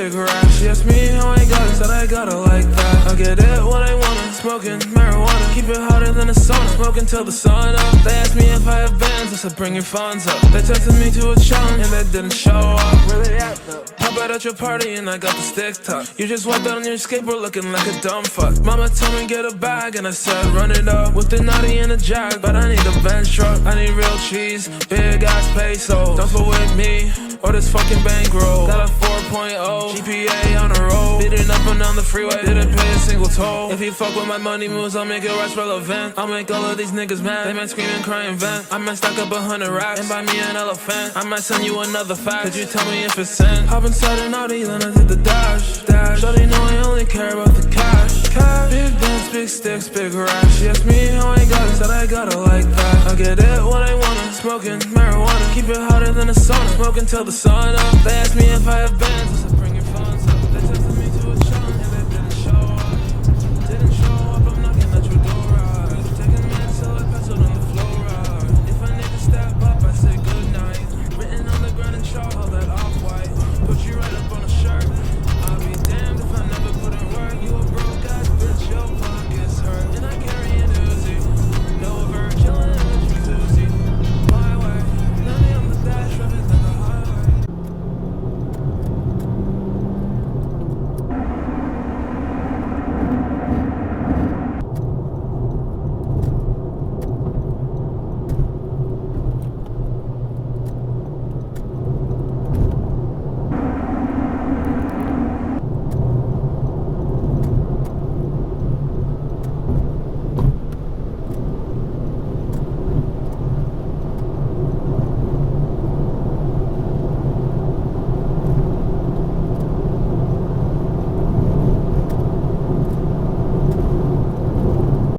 big rack. She asked me how I got it, said I got it like that. I get it when I want it, smoking marijuana. Keep it hotter than a sauna, smoking till the sun up. They asked me if I have bands, I said bring your funds up. They tested me to a challenge and they didn't show up. Where they at though? Pop out at your party and I got the stick tucked. You just walked out on your skateboard looking like a dumb fuck. Mama told me get a bag and I said run it up. With the naughty and a jag, but I need a bench truck. I need real cheese, big ass pesos. Don't fuck with me or this fucking bankroll. Got a 4.0 GPA on the road. Beating up and down the freeway, didn't pay a single toll. If you fuck with my money moves, I'll make it rush relevant. I'll make all of these niggas mad. They might scream and cry and vent. I might stack up 100 racks and buy me an elephant. I might send you another fax. Could you tell me if it's sent? Hop inside an Audi, then I did the dash. Shawty know I only care about the cash. Big bands, big sticks, big racks. She asked me how I got it, said I got it like that. I get it when I want it, smoking marijuana. Keep it hotter than a sauna, smoking till the sun up. They asked me if I have bands.